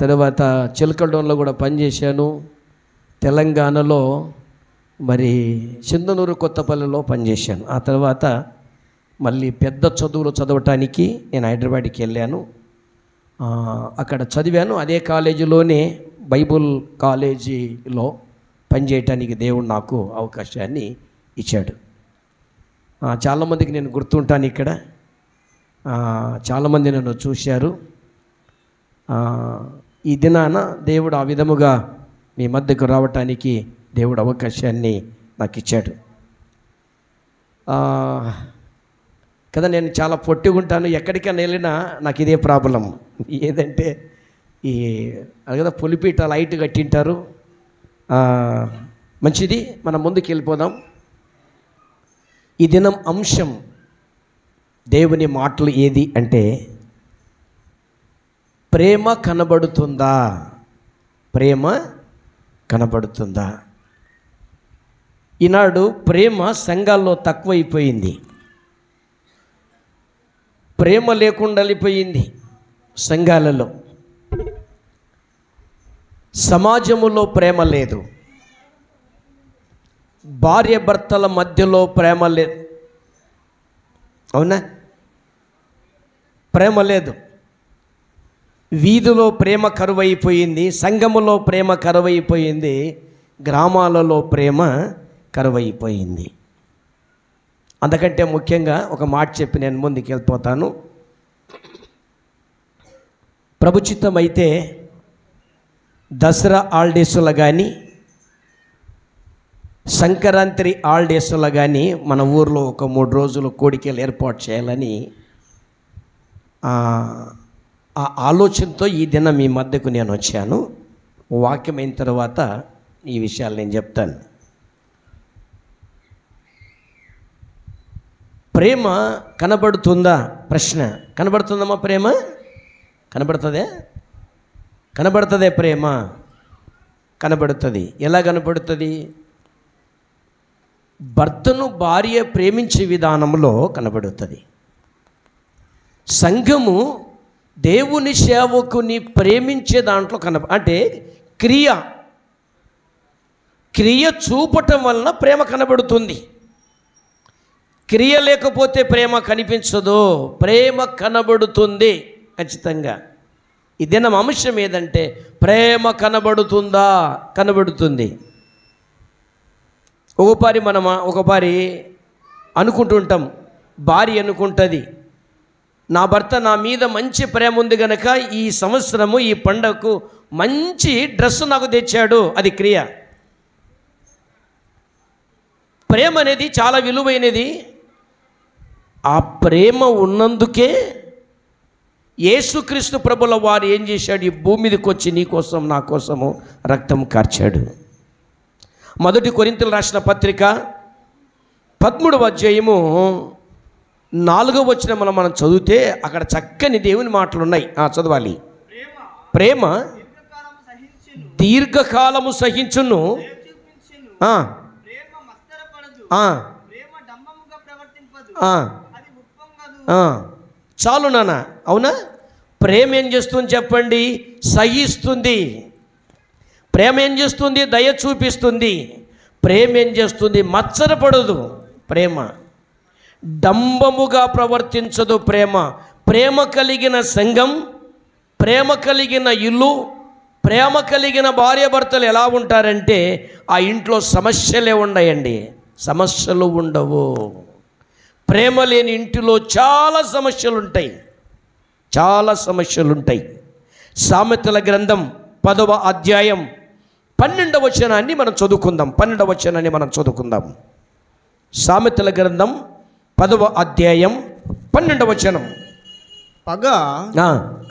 తర్వాత చిలకడోన్లో కూడా పనిచేశాను. తెలంగాణలో మరి సింధనూరు కొత్తపల్లిలో పనిచేశాను. ఆ తర్వాత మళ్ళీ పెద్ద చదువులు చదవటానికి నేను హైదరాబాద్కి వెళ్ళాను. అక్కడ చదివాను. అదే కాలేజీలోనే బైబుల్ కాలేజీలో పనిచేయటానికి దేవుడు నాకు అవకాశాన్ని ఇచ్చాడు. చాలామందికి నేను గుర్తుంటాను. ఇక్కడ చాలామంది నన్ను చూశారు. ఈ దినాన దేవుడు ఆ విధముగా మీ మధ్యకు రావటానికి దేవుడు అవకాశాన్ని నాకు ఇచ్చాడు కదా. నేను చాలా పొట్టిగా ఉంటాను. ఎక్కడికైనా వెళ్ళినా నాకు ఇదే ప్రాబ్లం. ఏదంటే ఈ కదా పులిపీట లైట్ కట్టింటారు. మంచిది, మనం ముందుకు వెళ్ళిపోదాం. ఈ దినం అంశం దేవుని మాటలు ఏది అంటే ప్రేమ కనబడుతుందా? ప్రేమ కనబడుతుందా? ఈనాడు ప్రేమ సంఘాల్లో తక్కువైపోయింది. ప్రేమ లేకుండా వెళ్ళిపోయింది సంఘాలలో. సమాజములో ప్రేమ లేదు. భార్య భర్తల మధ్యలో ప్రేమ లేదు. అవునా? ప్రేమ లేదు. వీధిలో ప్రేమ కరువైపోయింది. సంఘములో ప్రేమ కరువైపోయింది. గ్రామాలలో ప్రేమ కరువైపోయింది. అందుకంటే ముఖ్యంగా ఒక మాట చెప్పి నేను ముందుకు వెళ్ళిపోతాను. ప్రభుచిత్తం అయితే దసరా హాలిడేస్లో కానీ సంక్రాంతి హాలిడేస్లో కానీ మన ఊర్లో ఒక 3 రోజులు కోడికలు ఏర్పాటు చేయాలని ఆ ఆలోచనతో ఈ దినం మీ మధ్యకు నేను వచ్చాను. వాక్యం అయిన తర్వాత ఈ విషయాలు నేను చెప్తాను. ప్రేమ కనబడుతుందా? ప్రశ్న. కనబడుతుందమ్మా ప్రేమ? కనబడుతుందే? కనబడుతుందే ప్రేమ? కనబడుతుంది. ఎలా కనబడుతుంది? భర్తను భార్య ప్రేమించే విధానంలో కనబడుతుంది. సంఘము దేవుని సేవకుని ప్రేమించే దాంట్లో అంటే క్రియ చూపటం వలన ప్రేమ కనబడుతుంది. క్రియ లేకపోతే ప్రేమ కనిపించదు. ప్రేమ కనబడుతుంది ఖచ్చితంగా. ఈ దినం అంశం ఏదంటే ప్రేమ కనబడుతుందా? కనబడుతుంది. ఒకపారి అనుకుంటుంటాం, భార్య అనుకుంటుంది, నా భర్త నా మీద మంచి ప్రేమ ఉంది కనుక ఈ సంవత్సరము ఈ పండగకు మంచి డ్రెస్ నాకు తెచ్చాడు. అది క్రియ. ప్రేమ అనేది చాలా విలువైనది. ఆ ప్రేమ ఉన్నందుకే యేసుక్రీస్తు ప్రభుల వారు ఏం చేశాడు? ఈ భూమి మీదకి వచ్చి నీ కోసం నా కోసము రక్తం కార్చాడు. 1 కొరింథీయులకు రాసిన పత్రిక 13వ అధ్యాయము 4వ వచనంలో మనం చదివితే అక్కడ చక్కని దేవుని మాటలు ఉన్నాయి. చదవాలి. ప్రేమ దీర్ఘకాలము సహించును. చాలు నాన్న. అవునా? ప్రేమ ఏం చేస్తుంది చెప్పండి? సహిస్తుంది. ప్రేమ ఏం చేస్తుంది? దయ చూపిస్తుంది. ప్రేమ ఏం చేస్తుంది? మత్సరపడదు. ప్రేమ డంబముగా ప్రవర్తించదు. ప్రేమ కలిగిన సంఘం, ప్రేమ కలిగిన ఇల్లు, ప్రేమ కలిగిన భార్యాభర్తలు ఎలా ఉంటారంటే ఆ ఇంట్లో సమస్యలే ఉన్నాయండి. సమస్యలు ఉండవు. ప్రేమ లేని ఇంటిలో చాలా సమస్యలు ఉంటాయి. సామెతల గ్రంథం 10వ అధ్యాయం 12వ వచనాన్ని మనం చదువుకుందాం. సామెతల గ్రంథం 10వ అధ్యాయం 12వ వచనం. పగ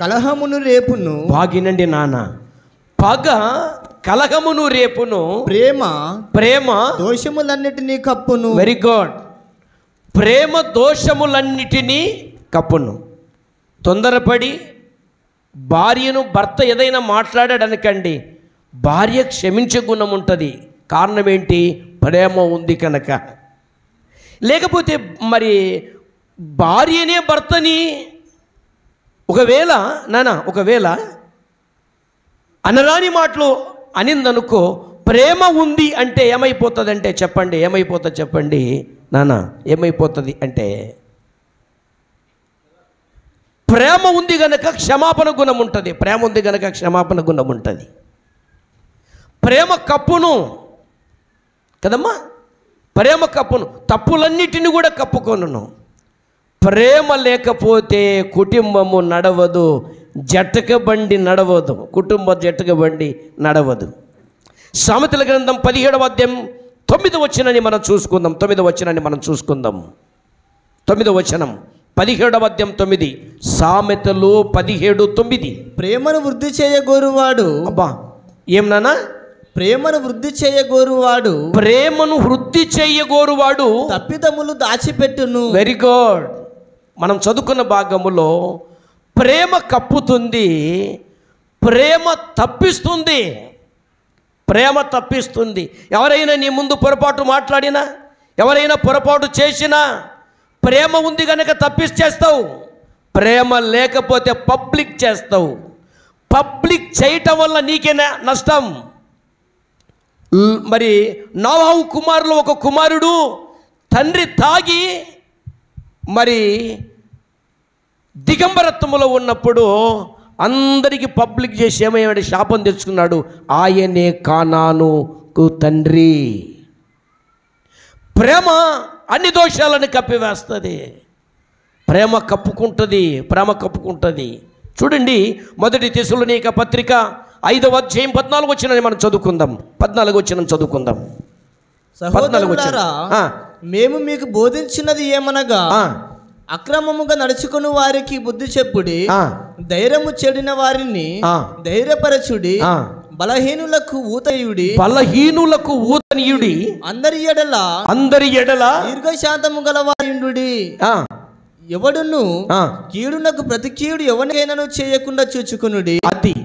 కలహమును రేపును. బాగినండి నాన్న. పగ కలహమును రేపును. ప్రేమ దోషములన్నిటినీ కప్పును. Very good. ప్రేమ దోషములన్నిటినీ కప్పును. తొందరపడి భార్యను భర్త ఏదైనా మాట్లాడాడనకండి, భార్య క్షమించే గుణం ఉంటుంది. కారణం ఏంటి? ప్రేమ ఉంది కనుక. లేకపోతే మరి భార్యనే భర్తని ఒకవేళ అనరాని మాటలు అనిందనుకో, ప్రేమ ఉంది అంటే ఏమైపోతుంది అంటే చెప్పండి, ఏమైపోతుంది చెప్పండి నాన్న, ఏమైపోతుంది అంటే ప్రేమ ఉంది గనక క్షమాపణ గుణం ఉంటుంది. ప్రేమ ఉంది గనక క్షమాపణ గుణం ఉంటుంది. ప్రేమ కప్పును కదమ్మా, ప్రేమ కప్పును, తప్పులన్నిటిని కూడా కప్పుకొనును. ప్రేమ లేకపోతే కుటుంబము నడవదు, జటక బండి నడవదు, కుటుంబ జటక బండి నడవదు. సామెతల గ్రంథం 17వ అధ్యాయం 9వ వచనాన్ని మనం చూసుకుందాం. 9వ వచనాన్ని మనం చూసుకుందాం. 9వ వచనం 17వ అధ్యాయం 9. సామెతలు 17:9. ప్రేమను వృద్ధి చేయగోరువాడు, అబ్బా ఏం నాన్న, ప్రేమను వృద్ధి చేయగోరువాడు, ప్రేమను వృద్ధి చేయగోరువాడు తప్పిదములు దాచిపెట్టును. Very good. మనం చదువుకున్న భాగములో ప్రేమ కప్పుతుంది, ప్రేమ తప్పిస్తుంది. ప్రేమ తప్పిస్తుంది. ఎవరైనా నీ ముందు పొరపాటు మాట్లాడినా, ఎవరైనా పొరపాటు చేసినా, ప్రేమ ఉంది కనుక తప్పించేస్తావు. ప్రేమ లేకపోతే పబ్లిక్ చేస్తావు. పబ్లిక్ చేయటం వల్ల నీకే నష్టం. మరి నోవాహు కుమారులు ఒక కుమారుడు తండ్రి తాగి మరి దిగంబరత్వములో ఉన్నప్పుడు అందరికీ పబ్లిక్ చేసి ఏమయ్యాడు, శాపం తెచ్చుకున్నాడు. ఆయనే కానానుకు తండ్రి. ప్రేమ అన్ని దోషాలను కప్పివేస్తుంది. ప్రేమ కప్పుకుంటుంది, ప్రేమ కప్పుకుంటుంది. చూడండి, 1 తెస్సలోనిక పత్రిక 5వ అధ్యాయం 14వ వచనాన్ని మనం చదువుకుందాం. 14వ వచనం చదువుకుందాం. సహోదరులారా, మేము మీకు బోధించినది ఏమనగా, అక్రమముగా నడుచుకుని వారికి బుద్ధి చెప్పుడి, ధైర్యము చెడిన వారిని ధైర్యపరచుడి, బలహీనులకు ఊతయుడి, బలహీనులకు ఊతనీయుడి, అందరి ఎడల దీర్ఘశాంతము గలవాయుండుడి, ఎవడును కీడునకు ప్రతి కీడు ఎవరికైనా చేయకుండా చూచుకునుడి. అది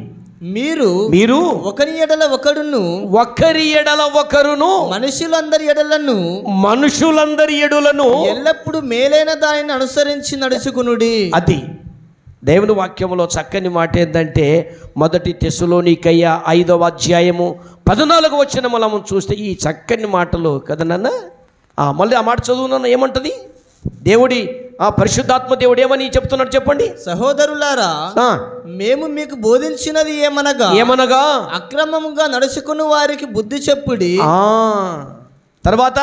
మీరు ఒకరి ఎడల ఒకరును మనుషులందరి ఎడలను ఎల్లప్పుడు మేలైన దానిని అనుసరించి నడుచుకునుడి. అది దేవుని వాక్యములో చక్కని మాట ఏంటంటే 1 తెస్సలోనికయ్య 5వ అధ్యాయము 14వ వచనం మనం చూస్తే ఈ చక్కని మాటలు కదా నాన్న. మళ్ళీ ఆ మాట చదువునన్న ఏమంటది? దేవుడి పరిశుద్ధాత్మ దేవుడు ఏమని చెప్తున్నాడు చెప్పండి. సహోదరులారా, మేము మీకు బోధించినది ఏమనగా అక్రమముగా నడుచుకుని వారికి బుద్ధి చెప్పుడి, తర్వాత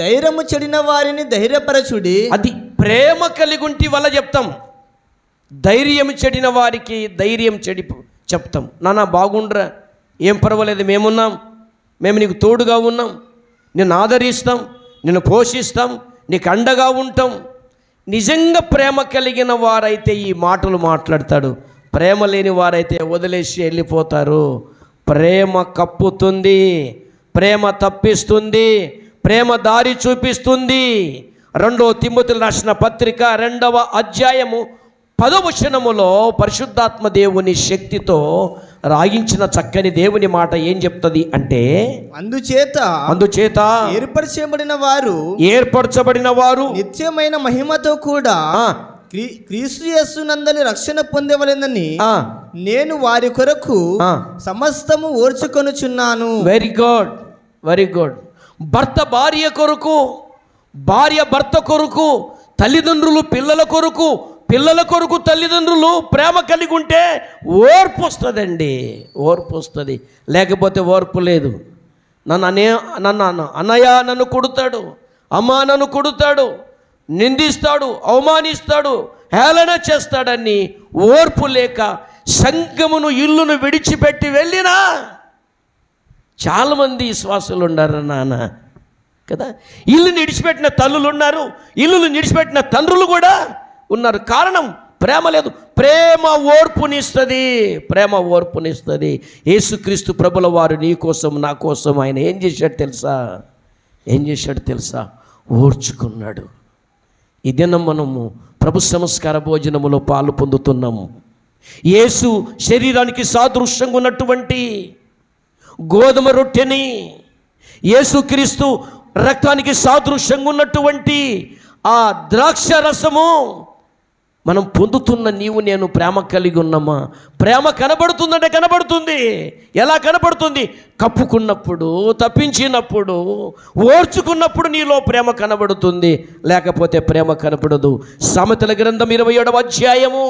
ధైర్యము చెడిన వారిని ధైర్యపరచుడి. అది ప్రేమ కలిగుంటి వల్ల చెప్తాం. ధైర్యం చెడిన వారికి ధైర్యం చెప్తాం. నాన్న బాగుండ్రా, ఏం పర్వాలేదు, మేమున్నాం, మేము నీకు తోడుగా ఉన్నాం, నిన్ను ఆదరిస్తాం, నిన్ను పోషిస్తాం, నీకు అండగా ఉంటాం. నిజంగా ప్రేమ కలిగిన వారైతే ఈ మాటలు మాట్లాడతాడు. ప్రేమ లేని వారైతే వదిలేసి వెళ్ళిపోతారు. ప్రేమ కప్పుతుంది, ప్రేమ తప్పిస్తుంది, ప్రేమ దారి చూపిస్తుంది. 2వ తిమోతికి రాసిన పత్రిక 2వ అధ్యాయము 10వ వచనములో పరిశుద్ధాత్మ దేవుని శక్తితో రాయించిన చక్కని దేవుని మాట ఏం చెప్తుంది అంటే, అందుచేత ఏర్పరచబడిన వారు నిత్యమైన మహిమతో కూడా క్రీస్తు యేసునందలి రక్షణ పొందవలెనని నేను వారి కొరకు సమస్తము ఓర్చుకొనుచున్నాను. Very good, very good. భర్త భార్య కొరకు, భార్య భర్త కొరకు, తల్లిదండ్రులు పిల్లల కొరకు, పిల్లల కొరకు తల్లిదండ్రులు ప్రేమ కలిగి ఉంటే ఓర్పు వస్తుందండి, ఓర్పు వస్తుంది. లేకపోతే ఓర్పు లేదు. అన్నయ్య నన్ను కొడతాడు, అమ్మ నన్ను కొడతాడు, నిందిస్తాడు, అవమానిస్తాడు, హేళన చేస్తాడని ఓర్పు లేక సంఘమును ఇల్లును విడిచిపెట్టి వెళ్ళినా చాలామంది విశ్వాసులు ఉన్నారు నాన్న కదా. ఇల్లుని విడిచిపెట్టిన తల్లులు ఉన్నారు, ఇల్లును విడిచిపెట్టిన తండ్రులు కూడా ఉన్నారు. కారణం ప్రేమ లేదు. ప్రేమ ఓర్పునిస్తుంది, ప్రేమ ఓర్పునిస్తుంది. యేసుక్రీస్తు ప్రభుల వారు నీ కోసం నా కోసం ఆయన ఏం చేశాడు తెలుసా? ఓర్చుకున్నాడు. ఈ దినం మనము ప్రభు సంస్కార భోజనములో పాలు పొందుతున్నాము. యేసు శరీరానికి సాదృశ్యంగా ఉన్నటువంటి గోధుమ రొట్టెని, యేసుక్రీస్తు రక్తానికి సాదృశ్యంగా ఉన్నటువంటి ఆ ద్రాక్ష రసము మనం పొందుతున్న నీవు నేను ప్రేమ కలిగి ఉన్నామా? ప్రేమ కనబడుతుందంటే కనబడుతుంది. ఎలా కనబడుతుంది? కప్పుకున్నప్పుడు, తప్పించినప్పుడు, ఓర్చుకున్నప్పుడు నీలో ప్రేమ కనబడుతుంది, లేకపోతే ప్రేమ కనబడదు. సామెతల గ్రంథం 27వ అధ్యాయము,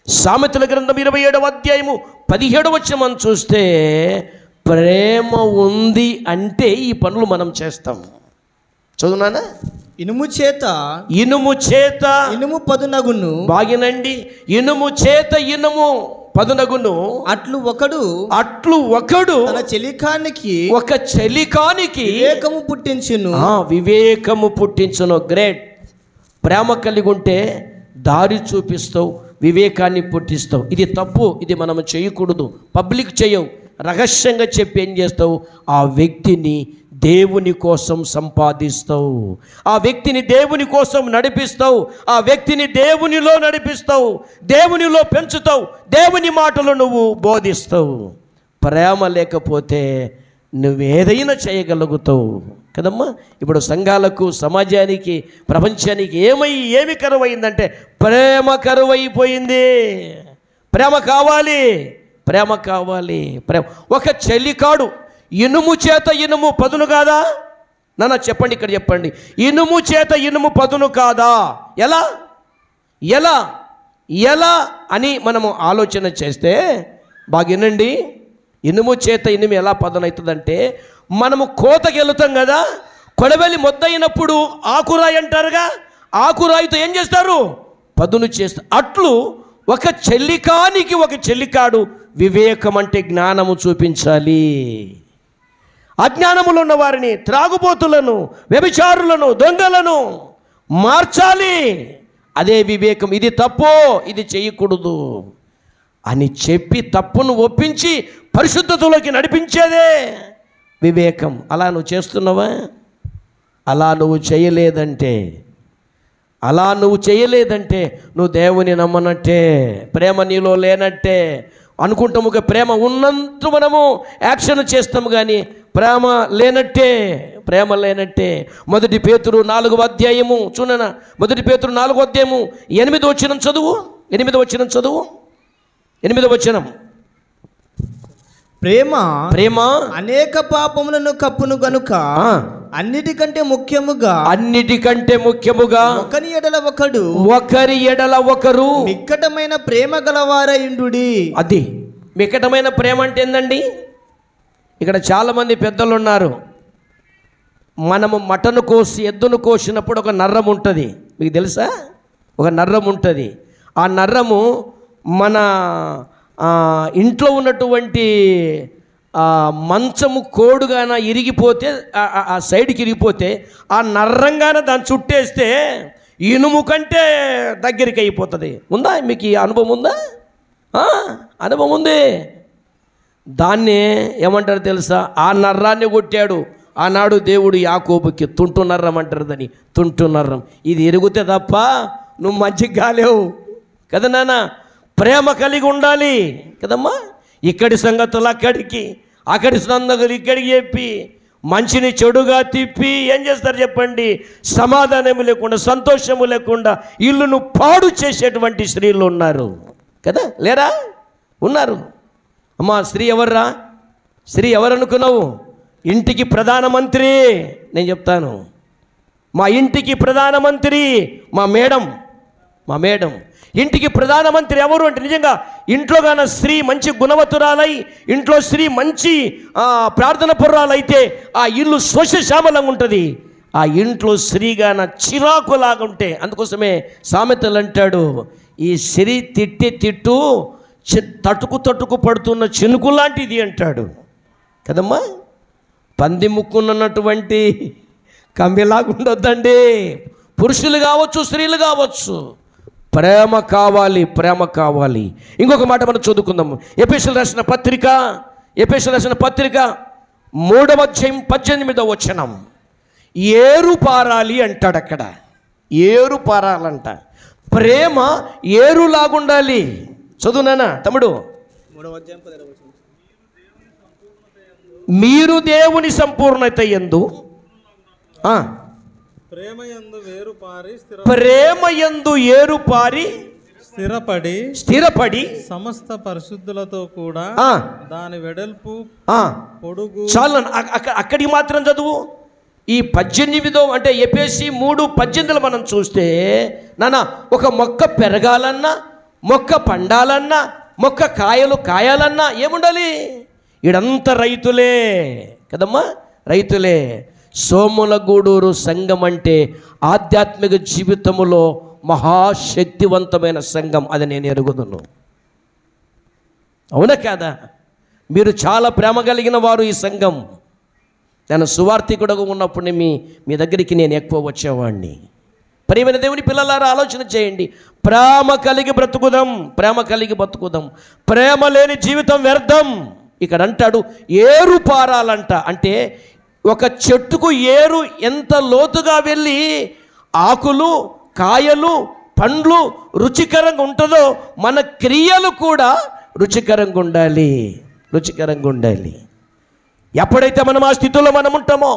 సామెతల గ్రంథం 27వ అధ్యాయము 17వ వచనం చూస్తే, ప్రేమ ఉంది అంటే ఈ పనులు మనం చేస్తాం. చదువునానా? ఇనుము చేత ఇనుము పదునగును. బాగినండి. ఇనుము చేత ఇనుము పదునగును. అట్లు ఒకడు తన చెలికానికి వివేకము పుట్టించును. వివేకము పుట్టించును. గ్రేట్. ప్రేమ కలిగి ఉంటే దారి చూపిస్తావు, వివేకాన్ని పుట్టిస్తావు. ఇది తప్పు, ఇది మనం చేయకూడదు. పబ్లిక్ చేయవు, రహస్యంగా చెప్పి ఏం చేస్తావు? ఆ వ్యక్తిని దేవుని కోసం సంపాదిస్తావు, ఆ వ్యక్తిని దేవుని కోసం నడిపిస్తావు, ఆ వ్యక్తిని దేవునిలో నడిపిస్తావు, దేవునిలో పెంచుతావు, దేవుని మాటలు నువ్వు బోధిస్తావు. ప్రేమ లేకపోతే నువ్వేదైనా చేయగలుగుతావు కదమ్మా. ఇప్పుడు సంఘాలకు, సమాజానికి, ప్రపంచానికి ఏమి కరువైందంటే ప్రేమ కరువైపోయింది. ప్రేమ కావాలి, ప్రేమ కావాలి. ఒక చెలికాడు ఇనుము చేత ఇనుము పదును కాదా? నాన్న చెప్పండి, ఇక్కడ చెప్పండి. ఇనుము చేత ఇనుము పదును కాదా? ఎలా ఎలా ఎలా అని మనము ఆలోచన చేస్తే బాగా వినండి. ఇనుము చేత ఇనుము ఎలా పదును అవుతుందంటే, మనము కోతకి వెళుతాం కదా, కొడవలి మొద్దయినప్పుడు ఆకురాయి అంటారుగా, ఆకురాయితో ఏం చేస్తారు? పదును చేస్తారు. అట్లు ఒక చెల్లికానికి ఒక చెల్లికాడు వివేకం అంటే జ్ఞానము చూపించాలి. అజ్ఞానములో ఉన్న వారిని, త్రాగుబోతులను, వ్యభిచారులను, దొంగలను మార్చాలి. అదే వివేకం. ఇది తప్పు, ఇది చేయకూడదు అని చెప్పి తప్పును ఒప్పించి పరిశుద్ధతలోకి నడిపించేదే వివేకం. అలా నువ్వు చేస్తున్నావా? అలా నువ్వు చేయలేదంటే నువ్వు దేవుని నమ్మనట్టే, ప్రేమ నీలో లేనట్టే. అనుకుంటాము ప్రేమ ఉన్నంత మనము యాక్షన్ చేస్తాము, కానీ ప్రేమ లేనట్టే. మొదటి పేతురు 4వ అధ్యాయము చూడనా? మొదటి పేతురు 4వ అధ్యాయము 8వ వచనం చదువు. 8వ వచనం. ప్రేమ అనేక పాపములను కప్పును గనుక అన్నిటికంటే ముఖ్యముగా ఒకరి ఎడల ఒకరు మిక్కటమైన ప్రేమ గలవారయుండుడి. అది మిక్కటమైన ప్రేమ అంటే ఏందండి? ఇక్కడ చాలామంది పెద్దలు ఉన్నారు. మనము మటను కోసి, ఎద్దును కోసినప్పుడు ఒక నర్రం ఉంటుంది, మీకు తెలుసా? ఒక నర్రం ఉంటుంది. ఆ నర్రము మన ఇంట్లో ఉన్నటువంటి మంచము కోడుగాన ఇరిగిపోతే, ఆ సైడ్కి ఇరిగిపోతే, ఆ నర్రంగాన దాన్ని చుట్టేస్తే ఇనుము కంటే దగ్గరికి అయిపోతుంది. ఉందా మీకు ఈ అనుభవం? ఉందా? అనుభవం ఉంది. దాన్ని ఏమంటారు తెలుసా? ఆ నర్రాన్ని కొట్టాడు ఆనాడు దేవుడు యాకోబుకి. తుంటునర్రం అంటారు దాన్ని, తుంటునర్రం. ఇది ఎరిగితే తప్ప నువ్వు మంచిగా కాలేవు కదా నాన్న. ప్రేమ కలిగి ఉండాలి కదమ్మా. ఇక్కడి సంగతులు అక్కడి సంగతులు ఇక్కడికి చెప్పి మంచిని చెడుగా తిప్పి ఏం చేస్తారు చెప్పండి? సమాధానము లేకుండా, సంతోషము లేకుండా ఇల్లును పాడు చేసేటువంటి స్త్రీలు ఉన్నారు కదా, లేరా? ఉన్నారు. అమ్మా, స్త్రీ ఎవర్రా? స్త్రీ ఎవరనుకున్నావు? ఇంటికి ప్రధానమంత్రి. నేను చెప్తాను, మా ఇంటికి ప్రధానమంత్రి మా మేడం. ఇంటికి ప్రధానమంత్రి ఎవరు అంటే నిజంగా ఇంట్లో గాన స్త్రీ మంచి గుణవతురాలై, ఇంట్లో స్త్రీ మంచి ప్రార్థన పరురాలైతే ఆ ఇల్లు స్వచ్ఛశ్యామలంగా ఉంటుంది. ఆ ఇంట్లో స్త్రీగాన చిరాకులాగా ఉంటే, అందుకోసమే సామెతలు అంటాడు, ఈ స్త్రీ తిట్టు తట్టుకు పడుతున్న చినుకు లాంటిది అంటాడు కదమ్మా. పంది ముక్కున్నటువంటి కంబిలాగా ఉండొద్దండి. పురుషులు కావచ్చు, స్త్రీలు కావచ్చు, ప్రేమ కావాలి. ఇంకొక మాట మనం చదువుకుందాము. ఎఫెసీయులకు రాసిన పత్రిక 3వ అధ్యాయం 18వ వచనం. ఏరు పారాలి అంటాడు అక్కడ. ఏరు పారాలంట. ప్రేమ ఏరులాగుండాలి. చదువునానా తమ్ముడు. మీరు దేవుని సంపూర్ణత యందు ప్రేమయందు ఏరుపారి స్థిరపడి సమస్త పరిశుద్ధులతో కూడా దాని వెడల్పు పొడుగు. చాలు అక్కడికి మాత్రం చదువు. ఈ 18 అంటే ఎఫెసీ 3:18 మనం చూస్తే నాన్న, ఒక మొక్క పెరగాలన్నా, మొక్క పండాలన్నా, మొక్క కాయాలన్నా ఏముండాలి? ఇడంతా రైతులే కదమ్మా, రైతులే. సోములగూడూరు సంఘం అంటే ఆధ్యాత్మిక జీవితములో మహాశక్తివంతమైన సంఘం, అది నేను ఎరుగుదును. అవునా కాదా? మీరు చాలా ప్రేమ కలిగిన వారు ఈ సంఘం. నేను సువార్థికుడుగా ఉన్నప్పుడు మీ దగ్గరికి నేను ఎక్కువ వచ్చేవాడిని. ప్రియమైన దేవుని పిల్లలారా, ఆలోచన చేయండి. ప్రేమ కలిగి బ్రతుకుదాం, ప్రేమ కలిగి బతుకుదాం. ప్రేమ లేని జీవితం వ్యర్థం. ఇక్కడ అంటాడు ఏరు పారాలంట. అంటే ఒక చెట్టుకు ఏరు ఎంత లోతుగా వెళ్ళి ఆకులు, కాయలు, పండ్లు రుచికరంగా ఉంటుందో మన క్రియలు కూడా రుచికరంగా ఉండాలి, రుచికరంగా ఉండాలి. ఎప్పుడైతే మనం ఆ స్థితిలో మనం ఉంటామో,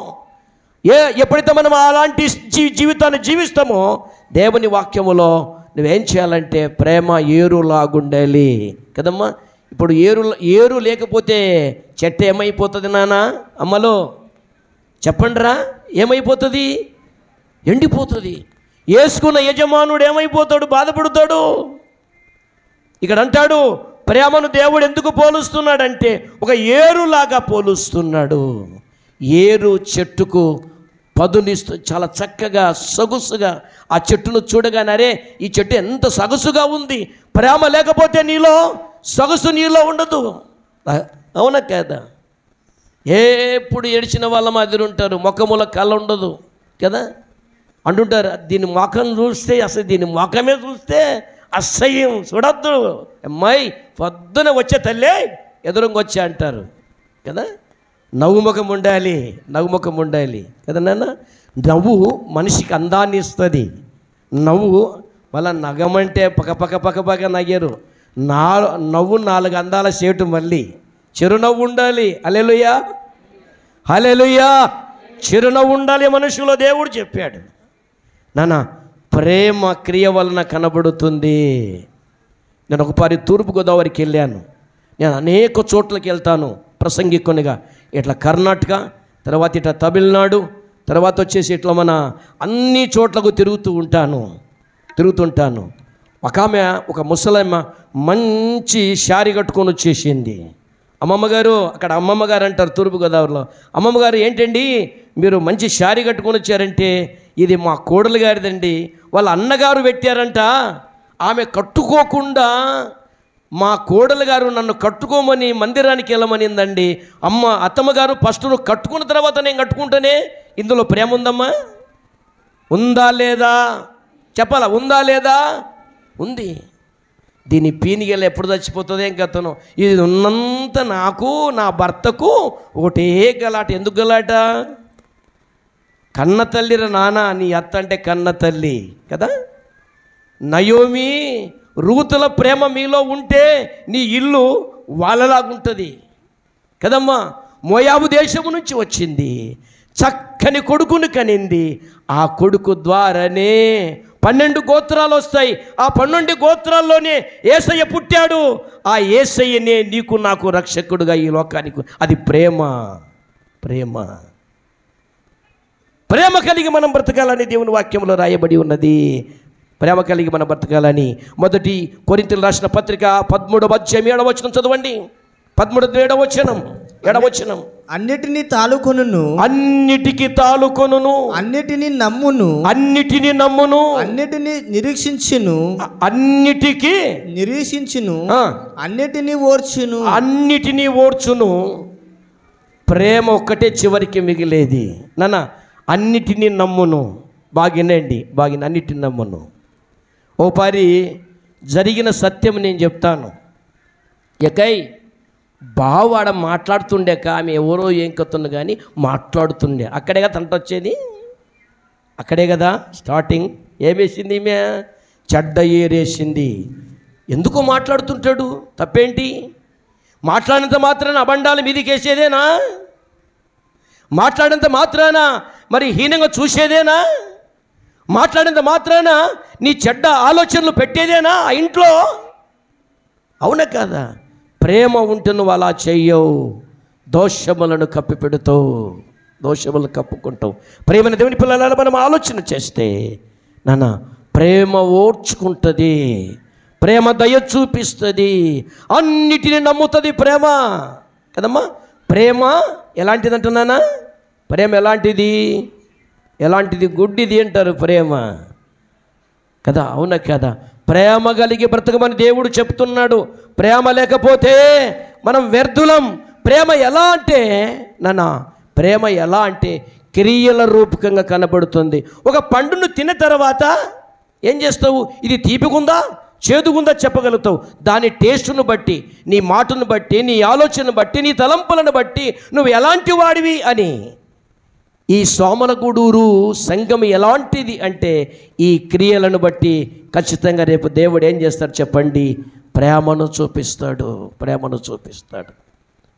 ఎప్పుడైతే మనం అలాంటి జీవితాన్ని జీవిస్తామో, దేవుని వాక్యములో నువ్వేం చేయాలంటే ప్రేమ ఏరులాగుండాలి కదమ్మా. ఇప్పుడు ఏరు లేకపోతే చెట్టు ఏమైపోతుంది నాన్న? అమ్మలో చెప్పండిరా, ఏమైపోతుంది? ఎండిపోతుంది. వేసుకున్న యజమానుడు ఏమైపోతాడు? బాధపడతాడు. ఇక్కడ అంటాడు ప్రేమను దేవుడు ఎందుకు పోలుస్తున్నాడంటే ఒక ఏరులాగా పోలుస్తున్నాడు. ఏరు చెట్టుకు పదునిస్తూ చాలా చక్కగా సొగసుగా ఆ చెట్టును చూడగానే అరే ఈ చెట్టు ఎంత సొగసుగా ఉంది. ప్రేమ లేకపోతే నీలో సొగసు నీలో ఉండదు. అవునా కదా? ఎప్పుడు ఏడ్చిన వాళ్ళ మాదిరి ఉంటారు, ముఖముల కళ్ళ ఉండదు కదా అంటుంటారు. దీని ముఖం చూస్తే అసలు దీని ముఖమే చూస్తే అసహ్యం, చూడద్దు అమ్మాయి పొద్దున వచ్చే తల్లే ఎదురుగా వచ్చే అంటారు కదా. నవ్వుముఖం ఉండాలి, నవ్వుముఖం ఉండాలి కదా నాన్న. నవ్వు మనిషికి అందాన్ని ఇస్తుంది. నవ్వు మళ్ళీ నగమంటే పక్క నవ్వరు. నవ్వు 4 అందాల సేటు. మళ్ళీ చిరునవ్వు ఉండాలి. హల్లెలూయా, హల్లెలూయా. చిరునవ్వు ఉండాలి మనుషులో, దేవుడు చెప్పాడు నాన్న. ప్రేమ క్రియ వలన కనబడుతుంది. నేను ఒకసారి తూర్పుగోదావరికి వెళ్ళాను. నేను అనేక చోట్లకి వెళ్తాను ప్రసంగికునిగా. ఇట్లా కర్ణాటక, తర్వాత ఇట్లా తమిళనాడు, తర్వాత వచ్చేసి ఇట్లా మన అన్ని చోట్లకు తిరుగుతుంటాను. ఒక ముసలమ్మ మంచి శారీ కట్టుకొని వచ్చేసింది. అమ్మమ్మగారు, అక్కడ అమ్మమ్మగారు అంటారు తూర్పుగోదావరిలో. అమ్మమ్మగారు ఏంటండి మీరు మంచి శారీ కట్టుకొని వచ్చారంటే, ఇది మా కోడలు గారిదండి, వాళ్ళ అన్నగారు పెట్టారంట. ఆమె కట్టుకోకుండా మా కోడలు గారు నన్ను కట్టుకోమని మందిరానికి వెళ్ళమనిందండి. అత్తమ్మగారు ఫస్ట్ నువ్వు కట్టుకున్న తర్వాత నేను కట్టుకుంటానే. ఇందులో ప్రేమ ఉందమ్మా? ఉందా లేదా చెప్పాలా? ఉందా లేదా? ఉంది. దీని పీనిగలు ఎప్పుడు చచ్చిపోతుంది ఏం కథను. ఇది ఉన్నంత నాకు నా భర్తకు ఒకటే గలాట. ఎందుకు గలాట? కన్న తల్లిరా నాన్న, నీ అత్త అంటే కన్న తల్లి కదా. నయోమి రూతుల ప్రేమ మీలో ఉంటే నీ ఇల్లు వాళ్ళలాగుంటుంది కదమ్మా. మోయాబు దేశము నుంచి వచ్చింది, చక్కని కొడుకును కనింది. ఆ కొడుకు ద్వారానే 12 గోత్రాలు వస్తాయి. ఆ 12 గోత్రాల్లోనే యేసయ్య పుట్టాడు. ఆ యేసయ్యనే నీకు నాకు రక్షకుడుగా ఈ లోకానికి. అది ప్రేమ. ప్రేమ కలిగి మనం బ్రతకాలని దేవుని వాక్యంలో రాయబడి ఉన్నది. ప్రేమ కలిగి మనం బ్రతకాలని 1 కొరింథీయులకు రాసిన పత్రిక 13వ అధ్యాయం 7వ వచనం చదవండి. 13వ వచనం 7వ వచనం. అన్నిటిని తాలుకొనును, అన్నిటికి తాలుకొనును, అన్నిటిని నమ్మును, అన్నిటిని నమ్మును, అన్నిటిని నిరీక్షించును, అన్నిటికి నిరీక్షించును, అన్నిటిని ఓర్చును, అన్నిటినీ ఓర్చును. ప్రేమ ఒక్కటే చివరికి మిగిలేది నాన్న. అన్నిటినీ నమ్మును. బాగినండి, అన్నిటిని నమ్మును. ఓ పారి జరిగిన సత్యం నేను చెప్తాను. ఎకై బావాడ మాట్లాడుతుండేక ఆమె ఎవరో ఏం కత్తున్నా కానీ మాట్లాడుతుండే. అక్కడే కదా తంట వచ్చేది, అక్కడే కదా స్టార్టింగ్. ఏమేసింది ఈమె? చెడ్డ ఏరేసింది. ఎందుకో మాట్లాడుతుంటాడు, తప్పేంటి? మాట్లాడినంత మాత్రాన అబండాలు మీదికి వేసేదేనా? మాట్లాడినంత మాత్రాన మరి హీనంగా చూసేదేనా? మాట్లాడినంత మాత్రాన నీ చెడ్డ ఆలోచనలు పెట్టేదేనా ఆ ఇంట్లో? అవునా కాదా? ప్రేమ ఉంటే నువ్వు అలా చెయ్యవు, దోషములను కప్పిపెడుతావు, దోషములను కప్పుకుంటావు. ప్రేమను దేవుని పిల్లలను మనం ఆలోచన చేస్తే నాన్న, ప్రేమ ఓర్చుకుంటుంది, ప్రేమ దయ చూపిస్తుంది, అన్నిటిని నమ్ముతుంది ప్రేమ కదమ్మా. ప్రేమ ఎలాంటిది అంటున్నానా? ప్రేమ ఎలాంటిది? ఎలాంటిది? గుడ్డిది అంటారు ప్రేమ కదా, అవునా కదా? ప్రేమ కలిగి బ్రతకమని దేవుడు చెప్తున్నాడు. ప్రేమ లేకపోతే మనం వ్యర్థులం. ప్రేమ ఎలా అంటే నాన్న, ప్రేమ ఎలా అంటే క్రియల రూపకంగా కనబడుతుంది. ఒక పండును తిన్న తర్వాత ఏం చేస్తావు? ఇది తీపిగుందా చేదుగుందా చెప్పగలుగుతావు. దాని టేస్టును బట్టి, నీ మాటను బట్టి, నీ ఆలోచనను బట్టి, నీ తలంపులను బట్టి నువ్వు ఎలాంటి వాడివి అని. ఈ సోమలగూడూరు సంఘం ఎలాంటిది అంటే ఈ క్రియలను బట్టి ఖచ్చితంగా రేపు దేవుడు ఏం చేస్తాడు చెప్పండి? ప్రేమను చూపిస్తాడు, ప్రేమను చూపిస్తాడు.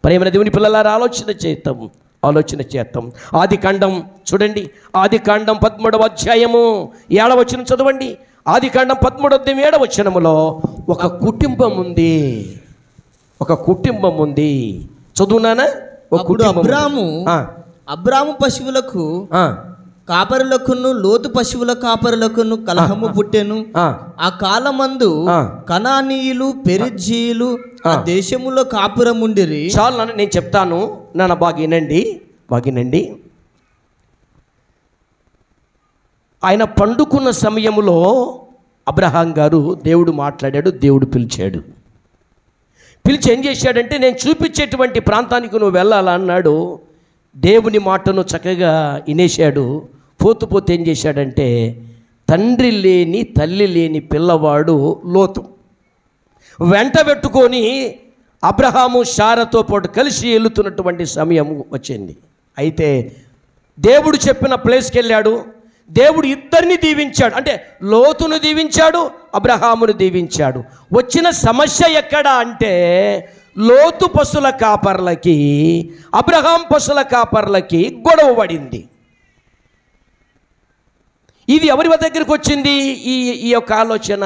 ప్రేమను దేవుని పిల్లలారా ఆలోచన చేద్దాం. ఆదికాండం చూడండి, ఆదికాండం 13వ అధ్యాయము 7వ వచనం చదవండి. ఆదికాండం 13వ అధ్యాయం 7వ వచనములో ఒక కుటుంబం ఉంది, ఒక కుటుంబం ఉంది. చదువునానా? ఒక కుటుంబం. అబ్రాము పశువులకు కాపరులకును లోతు పశువుల కాపరులకును కలహము పుట్టెను. ఆ కాలమందు కనానీయులు పెరిజ్జీయులు ఆ దేశములో కాపురముండిరి. చాలు నాన్న, నేను చెప్తాను నాన్న, బాగినండి. ఆయన పండుకున్న సమయంలో అబ్రహాం గారు దేవుడు మాట్లాడాడు, దేవుడు పిలిచాడు. పిలిచి ఏం చేశాడంటే, నేను చూపించేటువంటి ప్రాంతానికి నువ్వు వెళ్ళాలా అన్నాడు. దేవుని మాటను చక్కగా వినేశాడు. పోతూ ఏం చేశాడంటే, తండ్రి లేని తల్లి లేని పిల్లవాడు లోతు వెంట పెట్టుకొని అబ్రహాము శారతో పాటు కలిసి వెళుతున్నటువంటి సమయం వచ్చింది. అయితే దేవుడు చెప్పిన ప్లేస్కి వెళ్ళాడు. దేవుడు ఇద్దరిని దీవించాడు, అంటే లోతును దీవించాడు, అబ్రహామును దీవించాడు. వచ్చిన సమస్య ఎక్కడా అంటే లోతు పశుల కాపర్లకి అబ్రహాం పశుల కాపర్లకి గొడవ పడింది. ఇది ఎవరి దగ్గరికి వచ్చింది? ఈ యొక్క ఆలోచన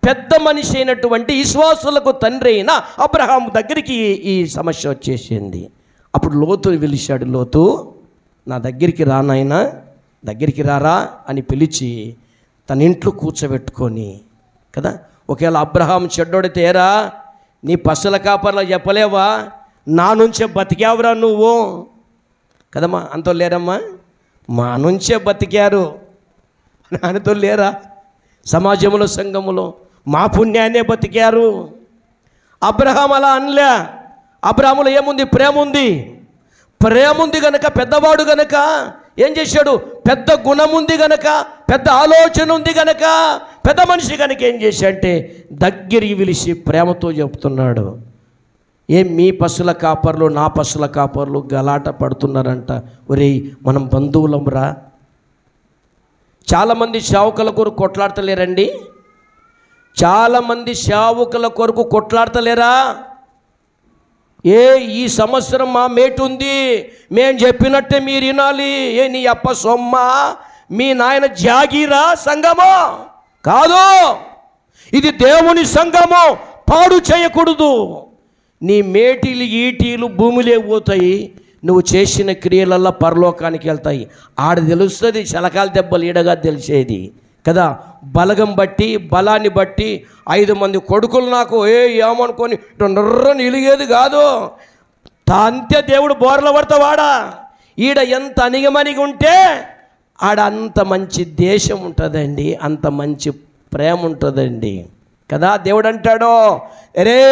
పెద్ద మనిషి అయినటువంటి విశ్వాసులకు తండ్రి అయిన అబ్రహాం దగ్గరికి ఈ సమస్య వచ్చేసింది. అప్పుడు లోతుని పిలిచాడు. లోతు, నా దగ్గరికి రా నాయనా, దగ్గరికి రారా అని పిలిచి తన ఇంట్లో కూర్చోబెట్టుకొని కదా. ఒకవేళ అబ్రహాం చెడ్డోడితే, ఏరా నీ పశుల కాపర్లా చెప్పలేవా, నా నుంచే బతికావురా నువ్వు కదమ్మా. అంతో లేరమ్మా, మా నుంచే బతికారు, నాన్నతో లేరా? సమాజంలో సంఘములో మా పుణ్యాన్నే బతికారు. అబ్రహాం అలా అనలే. అబ్రహాములో ఏముంది? ప్రేమ ఉంది. ప్రేమ ఉంది గనక, పెద్దవాడు గనక ఏం చేశాడు? పెద్ద గుణం ఉంది గనక, పెద్ద ఆలోచన ఉంది గనక, పెద్ద మనిషి గనక ఏం చేశాడంటే దగ్గరికి పిలిచి ప్రేమతో చెప్తున్నాడు. మీ పశుల కాపర్లు నా పశుల కాపర్లు గలాట పడుతున్నారంట. ఒరేయ్, మనం బంధువులంరా. చాలామంది సేవకుల కొరకు కొట్లాడతలేరండి. చాలామంది సేవకుల కొరకు కొట్లాడతలేరా? ఈ సంవత్సరం మా మేటు ఉంది, మేము చెప్పినట్టే మీరు వినాలి. నీ అప్ప సొమ్మ, మీ నాయన జాగీరా సంఘమో కాదు, ఇది దేవుని సంఘము, పాడు చేయకూడదు. నీ మేటీలు ఈటీలు భూమిలే పోతాయి, నువ్వు చేసిన క్రియలల్లో పరలోకానికి వెళ్తాయి. ఆడ తెలుస్తుంది శలకాల దెబ్బలు ఈడగా తెలిసేది కదా. బలగం బట్టి, బలాన్ని బట్టి 5 మంది కొడుకులు నాకు ఏమనుకొని నర్రని ఇలిగేది కాదు. అంతే దేవుడు బోర్ల పడతావాడా. ఈడ ఎంత అణిగమణిగి ఉంటే ఆడ అంత మంచి దేశం ఉంటుందండి, అంత మంచి ప్రేమ ఉంటుందండి కదా. దేవుడు అంటాడో, రే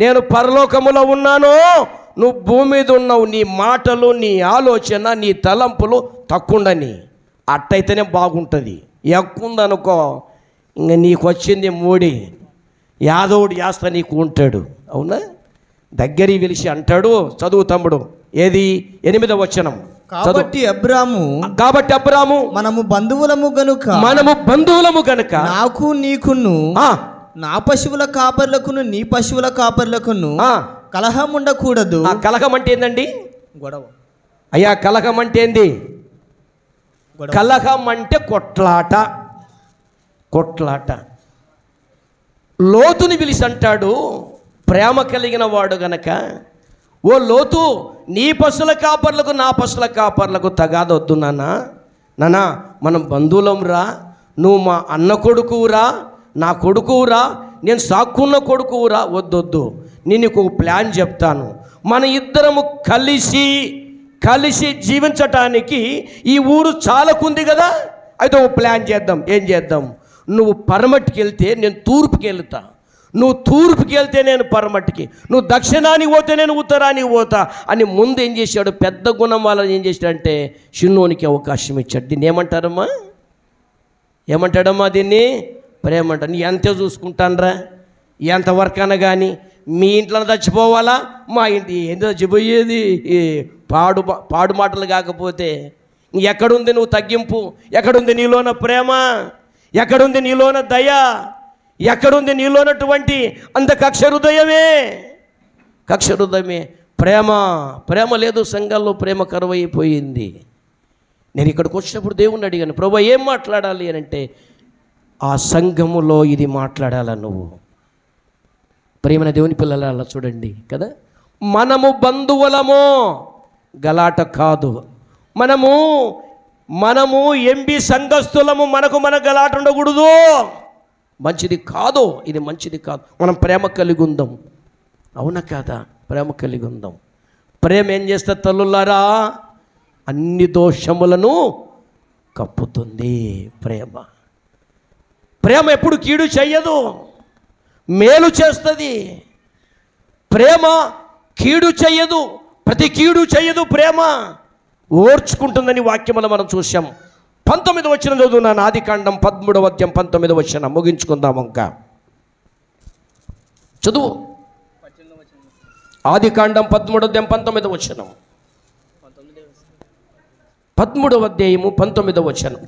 నేను పరలోకములో ఉన్నాను, నువ్వు భూమి మీద ఉన్నావు, నీ మాటలు, నీ ఆలోచన, నీ తలంపులు తక్కువండని. అట్టయితేనే బాగుంటుంది. ఎక్కువందనుకో ఇంక నీకు వచ్చింది మూడి, యాదవుడు చేస్తా నీకు ఉంటాడు. అవునా? దగ్గరికి పిలిచి అంటాడు, చదువు తమ్ముడు, ఏది 8వ వచనం. కాబట్టి అబ్రాము మనము బంధువులము గనుక నాకు నీకును నా పశువుల కాపర్లకును నీ పశువుల కాపర్లకును కలహం ఉండకూడదు. కలహం అంటే ఏందండి? గొడవ. అయ్యా, కలహం అంటే ఏంది? కలహం అంటే కొట్లాట. కొట్లాట. లోతుని పిలిచి అంటాడు, ప్రేమ కలిగిన వాడు గనక, ఓ లోతు, నీ పశువుల కాపర్లకు నా పశువుల కాపర్లకు తగాదొద్దు నానా, మనం బంధువులం రా, నువ్వు మా అన్న కొడుకురా, నా కొడుకురా, నేను సాక్కున్న కొడుకురా, వద్దొద్దు, నేను నీకు ఒక ప్లాన్ చెప్తాను. మన ఇద్దరము కలిసి జీవించటానికి ఈ ఊరు చాలకుంది కదా, అయితే ఒక ప్లాన్ చేద్దాం. ఏం చేద్దాం? నువ్వు పరమటికి వెళ్తే నేను తూర్పుకి వెళ్తా, నువ్వు తూర్పుకి వెళ్తే నేను పరమటికి, నువ్వు దక్షిణానికి పోతే నేను ఉత్తరానికి పోతా అని ముందు ఏం చేశాడు? పెద్ద గుణం వాళ్ళని ఏం చేశాడంటే చిన్నోనికి అవకాశం ఇచ్చాడు. దీన్ని ఏమంటాడమ్మా? దీన్ని ప్రేమ అంట. నీ ఎంతే చూసుకుంటానరా, ఎంతవరకు అన కానీ మీ ఇంట్లో చచ్చిపోవాలా, మా ఇంటి ఎంత చచ్చిపోయేది? పాడు మాటలు కాకపోతే ఎక్కడుంది నువ్వు తగ్గింపు? ఎక్కడుంది నీలోన ప్రేమ? ఎక్కడుంది నీలోన దయ? ఎక్కడుంది నీలోనటువంటి అంత కక్ష హృదయమే? ప్రేమ లేదు సంఘాల్లో, ప్రేమ కరువైపోయింది. నేను ఇక్కడికి వచ్చినప్పుడు దేవుణ్ణి అడిగాను, ప్రభువా ఏం మాట్లాడాలి అని అంటే, ఆ సంఘములో ఇది మాట్లాడాలా నువ్వు. ప్రియమైన దేవుని పిల్లల చూడండి కదా, మనము బంధువులము, గలాట కాదు. మనము ఎంబి సంఘస్థులము, మన గలాట ఉండకూడదు. మంచిది కాదు, ఇది మంచిది కాదు. మనం ప్రేమ కలిగి ఉందాం. అవునా కాదా? ప్రేమ కలిగి ఉందాం. ప్రేమ ఏం చేస్తే తల్లులారా, అన్ని దోషములను కప్పుతుంది. ప్రేమ ఎప్పుడు కీడు చెయ్యదు, మేలు చేస్తుంది. ప్రేమ కీడు చెయ్యదు, ప్రతి కీడు చెయ్యదు. ప్రేమ ఓర్చుకుంటుందని వాక్యములో మనం చూసాం. 19వ వచనం చదువున్నాను, ఆదికాండం 13వ అధ్యాయం 19వ వచనం. ముగించుకుందాం ఇంకా. చదువు. ఆదికాండం 13వ అధ్యాయం 19వ వచనం. 13వ అధ్యాయము 19వ వచనం,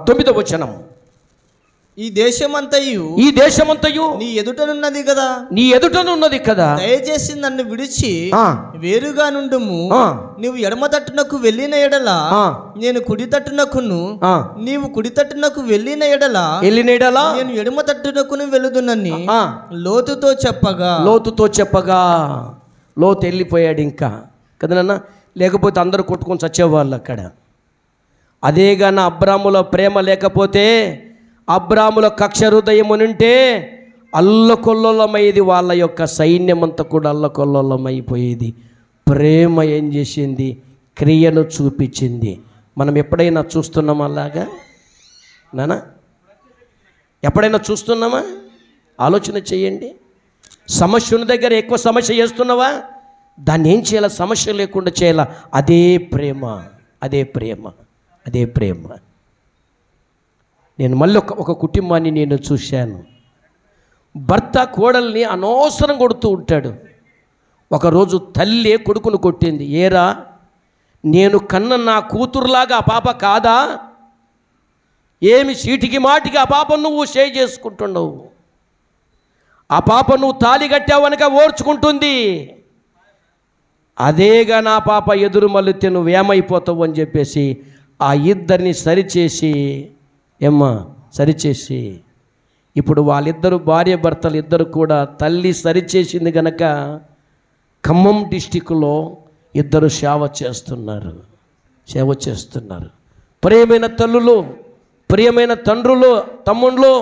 9వ వచనం. ఈ దేశమంతయు నీ ఎదుటనున్నది కదా, దయచేసి నన్ను విడిచి వేరుగా నుండుము. నీవు ఎడమ తట్టునకు వెళ్ళిన ఎడల నేను కుడి తట్టునకును, నీవు కుడి తట్టునకు వెళ్ళిన ఎడల నేను ఎడమ తట్టునకును వెళుదునని లోతుతో చెప్పగా లోతు వెళ్ళిపోయాడు ఇంకా కదా నాన్న. లేకపోతే అందరూ కొట్టుకొని చచ్చేవాళ్ళు అక్కడ. అదేగాన అబ్రాములో ప్రేమ లేకపోతే, అబ్రాముల కక్ష హృదయమునుంటే అల్లకొల్లోలమయ్యేది. వాళ్ళ యొక్క సైన్యం అంతా కూడా అల్లకొల్లోలమైపోయేది. ప్రేమ ఏం చేసింది? క్రియను చూపించింది. మనం ఎప్పుడైనా చూస్తున్నామా అలాగా నానా? ఎప్పుడైనా చూస్తున్నామా? ఆలోచన చేయండి. సమస్య ఉన్న దగ్గర ఎక్కువ సమస్య చేస్తున్నావా? దాన్ని ఏం చేయాలా? సమస్య లేకుండా చేయాలా? అదే ప్రేమ. నేను మళ్ళీ ఒక కుటుంబాన్ని నేను చూశాను. భర్త కోడల్ని అనవసరం కొడుతూ ఉంటాడు. ఒకరోజు తల్లి కొడుకును కొట్టింది. ఏరా, నేను కన్న నా కూతురులాగా ఆ పాప కాదా? ఏమి చీటికి మాటికి ఆ పాప నువ్వు షేర్ చేసుకుంటున్నావు? ఆ పాప నువ్వు తాళి కట్టావనక ఓర్చుకుంటుంది. అదేగా నా పాప ఎదురు మళ్ళీ నువ్వేమైపోతావు అని చెప్పేసి ఆ ఇద్దరిని సరిచేసి ఇప్పుడు వాళ్ళిద్దరు భార్య భర్తలు ఇద్దరు కూడా తల్లి సరిచేసింది గనక ఖమ్మం డిస్టిక్లో ఇద్దరు సేవ చేస్తున్నారు. ప్రియమైన తల్లులు, ప్రియమైన తండ్రులు, తమ్ముళ్ళు,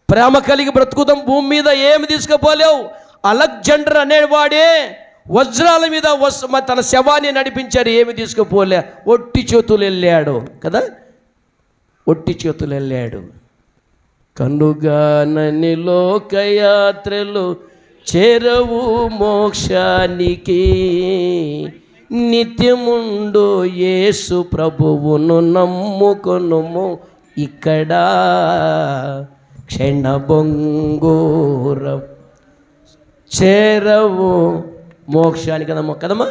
ప్రేమ కలిగి బ్రతుకుదాం. భూమి మీద ఏమి తీసుకుపోలేవు. అలెగ్జాండర్ అనేవాడే వజ్రాల మీద తన శవాన్ని నడిపించాడు. ఏమి తీసుకుపోలే, ఒట్టి చేతులు వెళ్ళాడు కదా, ఒట్టి చేతులు వెళ్ళాడు. కనుగానని లోకయాత్రలు చేరవు మోక్షానికి, నిత్యముండు యేసు ప్రభువును నమ్ముకొనుము, ఇక్కడ క్షణభంగూరం చేరవు మోక్షానికి కదమ్మా.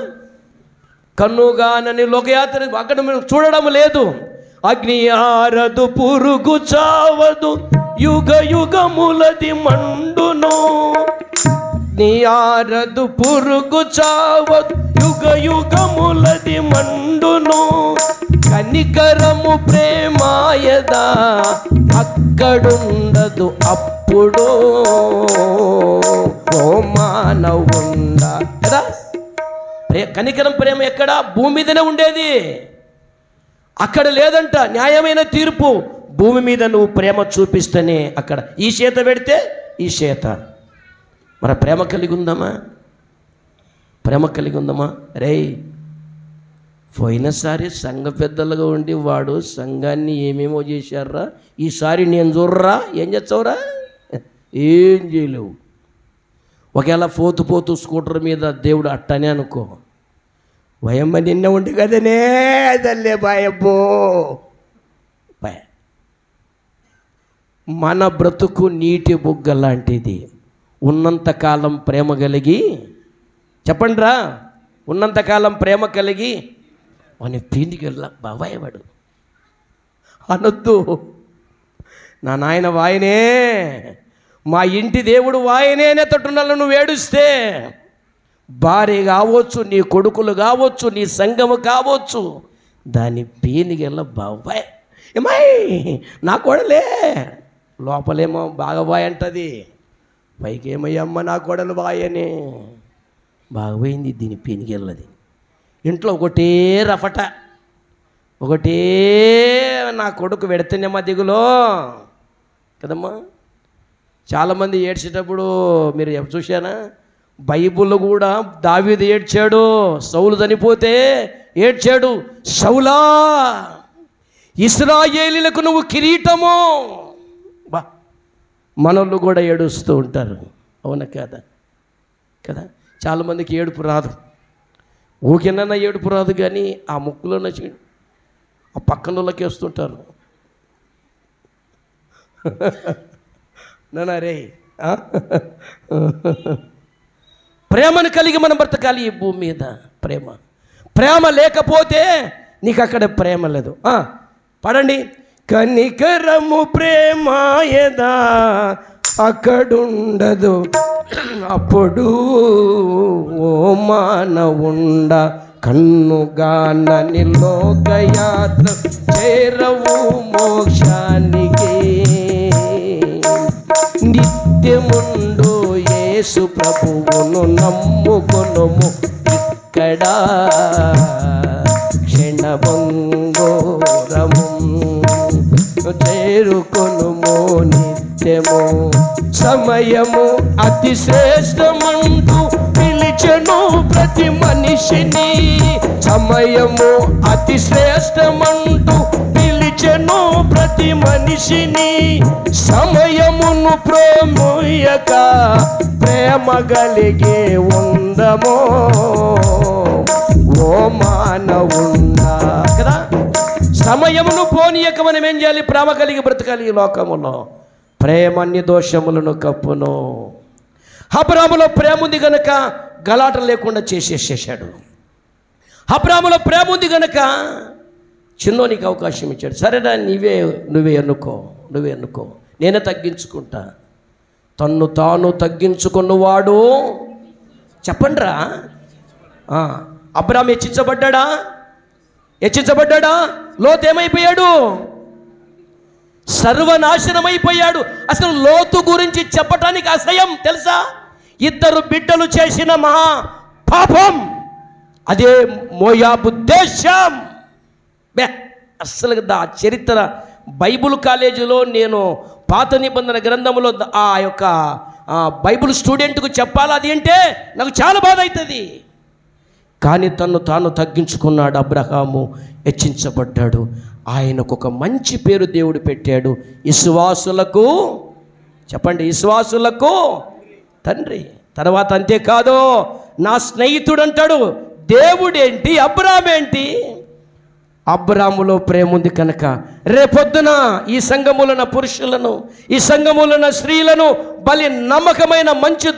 కన్నుగానని లోకయాత్ర అక్కడ మీరు చూడడం లేదు. అగ్ని ఆరదు, పురుగు చావదు, యుగ యుగములది మండును. అగ్ని ఆరదు, పురుగు చావదు, యుగ యుగములది మండును. కనికరము ప్రేమాయదా అక్కడుండదు అప్పుడు ఓ మానవుండా కదా. కనికరం ప్రేమ ఎక్కడ? భూమి మీదనే ఉండేది, అక్కడ లేదంట. న్యాయమైన తీర్పు భూమి మీద నువ్వు ప్రేమ చూపిస్తేనే అక్కడ. ఈ చేత పెడితే ఈ చేత. మరి ప్రేమ కలిగి ఉందామా? ప్రేమ కలిగి ఉందామా? రే, పోయినసారి సంఘ పెద్దలుగా ఉండి వాడు సంఘాన్ని ఏమేమో చేశారా, ఈసారి నేను చూడరా, ఏం చేస్తావురా? ఏం చేయలేవు. ఒకవేళ పోతూ స్కూటర్ మీద దేవుడు అట్టనే అనుకో, భయమ్మ నిన్న ఉండి కదనే అదల్లే బాయబ్బో బాయ్. మన బ్రతుకు నీటి బుగ్గ లాంటిది. ఉన్నంతకాలం ప్రేమ కలిగి, చెప్పండి రా, ఉన్నంతకాలం ప్రేమ కలిగి అని పీందికి వెళ్ళా బాబాయ్ వాడు అనొద్దు. నా నాయన వాయనే, మా ఇంటి దేవుడు వాయనే అనే తట్టున్నాళ్ళు నువ్వు ఏడుస్తే, భార్య కావచ్చు, నీ కొడుకులు కావచ్చు, నీ సంఘము కావచ్చు, దాని పీనికి వెళ్ళ బాబాయ్ ఏమై నా కొడలే, లోపలేమో బాగా బాయ్ అంటది, పైకి ఏమయ్యమ్మ నా కొడలు బాయనే. బాగపోయింది దీని పీనికి వెళ్ళది. ఇంట్లో ఒకటే రఫట, ఒకటే నా కొడుకు పెడితేనేమో దిగులో కదమ్మా. చాలామంది ఏడ్చేటప్పుడు మీరు చూశానా? బైబిల్లో కూడా దావీదు ఏడ్చాడు, సౌలు చనిపోతే ఏడ్చాడు, సౌలా ఇశ్రాయేలీయులకు నువ్వు కిరీటము. బా, మనోళ్ళు కూడా ఏడుస్తూ ఉంటారు, అవునా కదా? కదా, చాలామందికి ఏడుపు రాదు, ఊకినన్నా ఏడుపు రాదు, కానీ ఆ ముక్కులో నచ్చి ఆ పక్కన వాళ్ళకి వేస్తుంటారు. నానా రే, ప్రేమను కలిగి మనం బ్రతకాలి ఈ భూమి మీద. ప్రేమ లేకపోతే నీకు అక్కడ ప్రేమ లేదు. పడండి. కనికరము ప్రేమాయదా అక్కడుండదు అప్పుడు ఓ మానవుండ, కన్నుగానని లోకయాత్ర చేరవు మోక్షానికి. నిత్యముండు యేసు ప్రభువును నమ్ముకొనుము, ఇక్కడ క్షణభంగోరము చేరుకొనుము నిత్యము. సమయము అతి శ్రేష్టమంటూ పిలిచెను ప్రతి మనిషిని, సమయము అతి శ్రేష్టమంటూ పిలిచెను ప్రతి మనిషిని. సమయమును ప్రేమయ్యక ప్రేమ కలిగే ఉందమో ఓ మానవుండా కదా. సమయమును పోనీయక మనం ఏం చేయాలి? ప్రేమ కలిగి బ్రతకాలి ఈ లోకములో. ప్రేమ అన్ని దోషములను కప్పును. అబ్రాములో ప్రేమ ఉంది కనుక గలాట లేకుండా చేసేసాడు. అబ్రాములో ప్రేమ ఉంది కనుక చిన్నోనికి అవకాశం ఇచ్చాడు. సరేనా, నువ్వే ఎన్నుకో, నేనే తగ్గించుకుంటా. తన్ను తాను తగ్గించుకున్నవాడు, చెప్పండిరా, అబ్రాము హెచ్చించబడ్డా? లోతు ఏమైపోయాడు? సర్వనాశనమైపోయాడు. అసలు లోతు గురించి చెప్పటానికి అసహ్యం తెలుసా? 2 బిడ్డలు చేసిన మహా పాపం అదే మోయాబు దేశం. అసలు ఆ చరిత్ర బైబుల్ కాలేజీలో నేను పాత నిబంధన గ్రంథంలో ఆ యొక్క బైబుల్ స్టూడెంట్కు చెప్పాలి అది అంటే నాకు చాలా బాధ అవుతుంది. కానీ తను తాను తగ్గించుకున్నాడు అబ్రహాము, హెచ్చించబడ్డాడు. ఆయనకు ఒక మంచి పేరు దేవుడు పెట్టాడు, విశ్వాసులకు, చెప్పండి, విశ్వాసులకు తండ్రి. తర్వాత అంతేకాదు, నా స్నేహితుడు అంటాడు. దేవుడేంటి, అబ్రామేంటి? అబ్రాములో ప్రేమ ఉంది కనుక రేపొద్దున ఈ సంఘములన పురుషులను, ఈ సంఘములన స్త్రీలను బలి నమ్మకమైన మంచి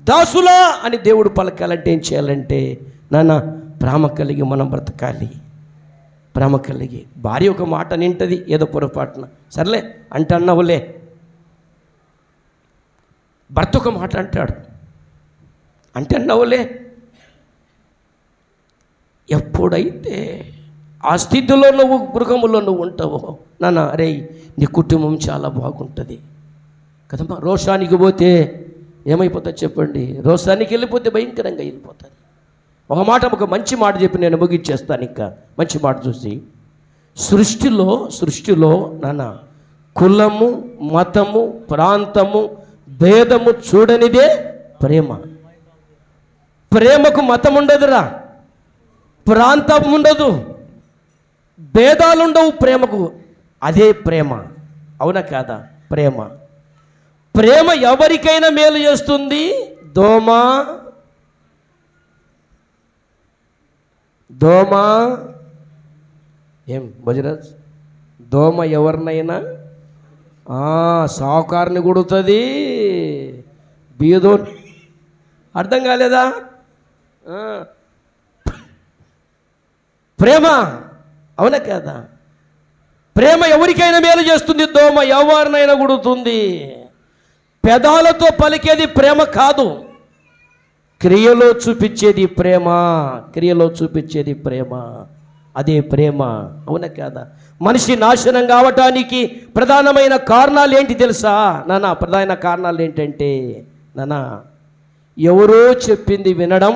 దాసులా అని దేవుడు పలకాలంటే ఏం చేయాలంటే, నాన్న ప్రేమ కలిగి మనం బ్రతకాలి. ప్రేమ కలిగి. భార్య ఒక మాట నింటది ఏదో పొరపాటున, సర్లే అంటే అన్నవులే. భర్త ఒక మాట అంటాడు అంటే అన్నవులే. ఎప్పుడైతే ఆ స్థితిలో నువ్వు గృహములో నువ్వు ఉంటావో నాన్న, రే నీ కుటుంబం చాలా బాగుంటుంది కదమ్మా. రోషానికి పోతే ఏమైపోతుంది చెప్పండి? రోషానికి వెళ్ళిపోతే భయంకరంగా వెళ్ళిపోతుంది. ఒక మంచి మాట చెప్పి నేను ముగిచ్చేస్తాను. ఇంకా మంచి మాట చూసి, సృష్టిలో నాన్న కులము, మతము, ప్రాంతము, భేదము చూడనిదే ప్రేమ. ప్రేమకు మతం ఉండదురా, ప్రాంతం ఉండదు, భేదాలుండవు ప్రేమకు. అదే ప్రేమ. అవునా కాదా? ప్రేమ ఎవరికైనా మేలు చేస్తుంది. దోమ ఏం భజరాజ్, దోమ ఎవరినైనా సావుకారుని కొడుతుంది, బీదో. అర్థం కాలేదా? ప్రేమ. అవునా కాదా? ప్రేమ ఎవరికైనా మేలు చేస్తుంది. దోమ ఎవరినైనా కొడుతుంది. పెదాలతో పలికేది ప్రేమ కాదు, క్రియలో చూపించేది ప్రేమ. అదే ప్రేమ. అవునా కాదా? మనిషి నాశనం కావటానికి ప్రధానమైన కారణాలు ఏంటి తెలుసా నాన్న? ప్రధాన కారణాలు ఏంటంటే నాన్న, ఎవరో చెప్పింది వినడం,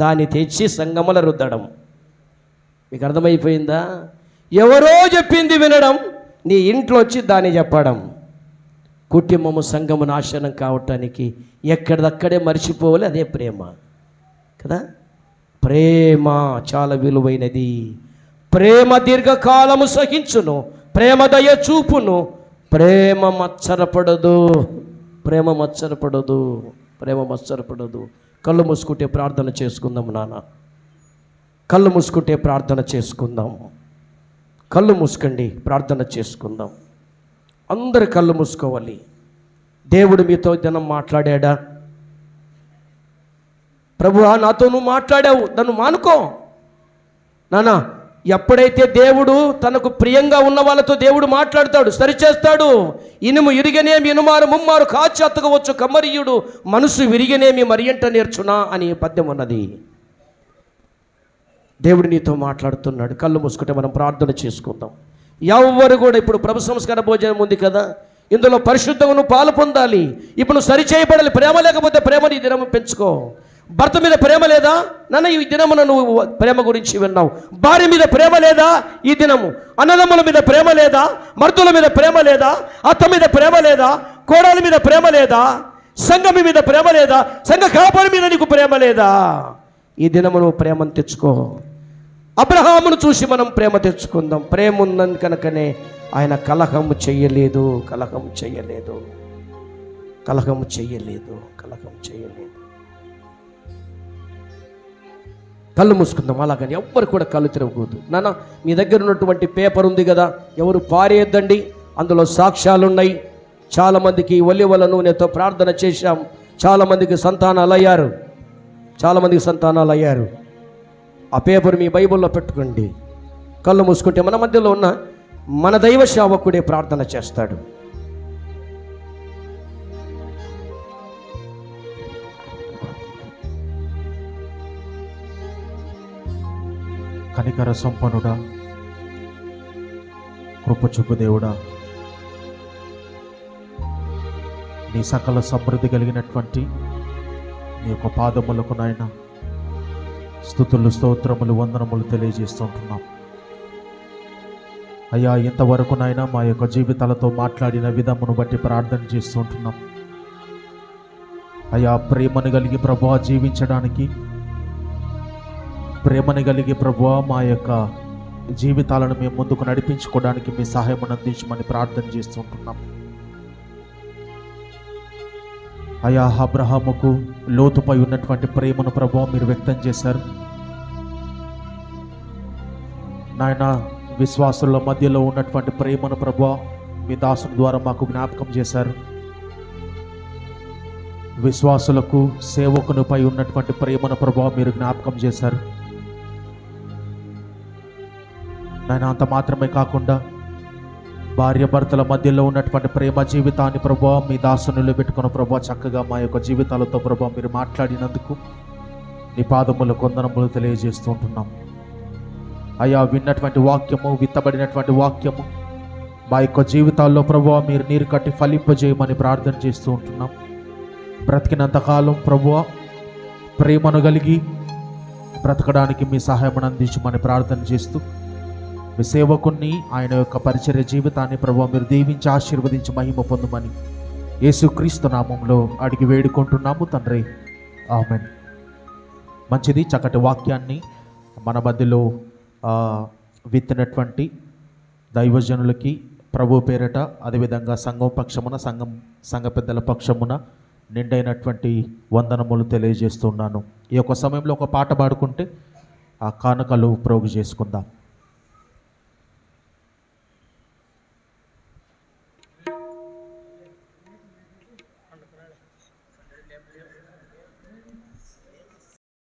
దాన్ని తెచ్చి సంగముల రుద్దడం. మీకు అర్థమైపోయిందా? ఎవరో చెప్పింది వినడం, నీ ఇంట్లో వచ్చి దాన్ని చెప్పడం. కుటుంబము, సంఘము నాశనం కావటానికి ఎక్కడిదక్కడే మర్చిపోవాలి. అదే ప్రేమ కదా? ప్రేమ చాలా విలువైనది. ప్రేమ దీర్ఘకాలము సహించును, ప్రేమ దయ చూపును, ప్రేమ మత్సరపడదు. కళ్ళు మూసుకుంటే ప్రార్థన చేసుకుందాం నాన్న. కళ్ళు మూసుకుంటే ప్రార్థన చేసుకుందాం. కళ్ళు మూసుకండి, ప్రార్థన చేసుకుందాం. అందరు కళ్ళు మూసుకోవాలి. దేవుడు మీతో దినం మాట్లాడా? ప్రభువా, నాతో నువ్వు మాట్లాడావు, నన్ను మానుకో నాన్న. ఎప్పుడైతే దేవుడు తనకు ప్రియంగా ఉన్న వాళ్ళతో దేవుడు మాట్లాడతాడు, సరిచేస్తాడు. ఇనుము ఇరిగనేమి ఇనుమారు ముమ్మారు కాచి అతకవచ్చు కమ్మరియుడు, మనసు విరిగనేమి మరియంట నేర్చునా అని పద్యం ఉన్నది. దేవుడు నీతో మాట్లాడుతున్నాడు. కళ్ళు మూసుకుంటే మనం ప్రార్థన చేసుకుందాం. ఎవరు కూడా ఇప్పుడు ప్రభు సంస్కార భోజనం ఉంది కదా, ఇందులో పరిశుద్ధమును పాలు పొందాలి. ఇప్పుడు నువ్వు సరిచేయబడాలి. ప్రేమ లేకపోతే ప్రేమని ఈ దినము పెంచుకో. భర్త మీద ప్రేమ లేదా నాన్న? ఈ దినమున నువ్వు ప్రేమ గురించి విన్నావు. భార్య మీద ప్రేమ లేదా ఈ దినము? అన్నదమ్ముల మీద ప్రేమ లేదా? మర్దుల మీద ప్రేమ లేదా? అత్త మీద ప్రేమ లేదా? కోడల మీద ప్రేమ లేదా? సంఘం మీద ప్రేమ లేదా? సంఘ కాపరి మీద నీకు ప్రేమ లేదా? ఈ దినము నువ్వు ప్రేమను తెచ్చుకో. అబ్రహామును చూసి మనం ప్రేమ తెచ్చుకుందాం. ప్రేమ ఉందని కనుకనే ఆయన కలహము చెయ్యలేదు. కళ్ళు మూసుకుందాం. అలాగని ఎవ్వరు కూడా కళ్ళు తిరగకూడదు నాన్న. మీ దగ్గర ఉన్నటువంటి పేపర్ ఉంది కదా, ఎవరు పారేయద్దండి. అందులో సాక్ష్యాలు ఉన్నాయి. చాలామందికి ఒలి వల్ల నూనెతో ప్రార్థన చేశాం. చాలామందికి సంతానాలు అయ్యారు. ఆ పేపర్ మీ బైబిల్లో పెట్టుకోండి. కళ్ళు మూసుకుంటే మన మధ్యలో ఉన్న మన దైవ సేవకుడే ప్రార్థన చేస్తాడు. కనికర సంపన్నుడా, కృపచూపు దేవుడా, నీ సకల సమృద్ధి కలిగినటువంటి నీ యొక్క పాదములకు నాయన స్తుతులు, స్తోత్రములు, వందనములు తెలియజేస్తుంటున్నాం. అయ్యా, ఇంతవరకు నాయన మా యొక్క జీవితాలతో మాట్లాడిన విధమును బట్టి ప్రార్థన చేస్తుంటున్నాం. అయ్యా, ప్రేమను కలిగి ప్రభువా జీవించడానికి, ప్రేమను కలిగి ప్రభువా మా యొక్క జీవితాలను మేము ముందుకు నడిపించుకోవడానికి మీ సహాయం అందించమని ప్రార్థన చేస్తుంటున్నాం. అయా, అబ్రహాముకు లోతుపై ఉన్నటువంటి ప్రేమను ప్రభువా మీరు వ్యక్తం చేశారు నాయన. విశ్వాసుల మధ్యలో ఉన్నటువంటి ప్రేమను ప్రభువా మీ దాసుని ద్వారా మాకు జ్ఞాపకం చేశారు. విశ్వాసులకు, సేవకునిపై ఉన్నటువంటి ప్రేమను ప్రభువా మీరు జ్ఞాపకం చేశారు నాయన. అంత మాత్రమే కాకుండా భార్య భర్తల మధ్యలో ఉన్నటువంటి ప్రేమ జీవితాన్ని ప్రభువా మీ దాసునిలో పెట్టుకున్న ప్రభువా చక్కగా మా యొక్క జీవితాలతో ప్రభువా మీరు మాట్లాడినందుకు నీ పాదములకు వందనములు తెలియజేస్తూ ఉంటున్నాం. అయా విన్నటువంటి వాక్యము, విత్తబడినటువంటి వాక్యము మా యొక్క జీవితాల్లో ప్రభువా మీరు నీరు కట్టి ఫలింపజేయమని ప్రార్థన చేస్తూ ఉంటున్నాం. బ్రతికినంతకాలం ప్రభువా ప్రేమను కలిగి బ్రతకడానికి మీ సహాయం అందించమని ప్రార్థన చేస్తూ మీ సేవకుని ఆయన యొక్క పరిచర్య జీవితాన్ని ప్రభువా మీరు దీవించి ఆశీర్వదించి మహిమ పొందమని యేసుక్రీస్తు నామంలో అడిగి వేడుకుంటున్నాము తండ్రి, ఆమేన్. మంచిది. చక్కటి వాక్యాన్ని మన మధ్యలో విత్తినటువంటి దైవజనులకి ప్రభు పేరట, అదేవిధంగా సంఘం పక్షమున, సంఘ పెద్దల పక్షమున నిండైనటువంటి వందనములు తెలియజేస్తున్నాను. ఈ యొక్క సమయంలో ఒక పాట పాడుకుంటే ఆ కానుకలు ప్రోగు చేసుకుందాం.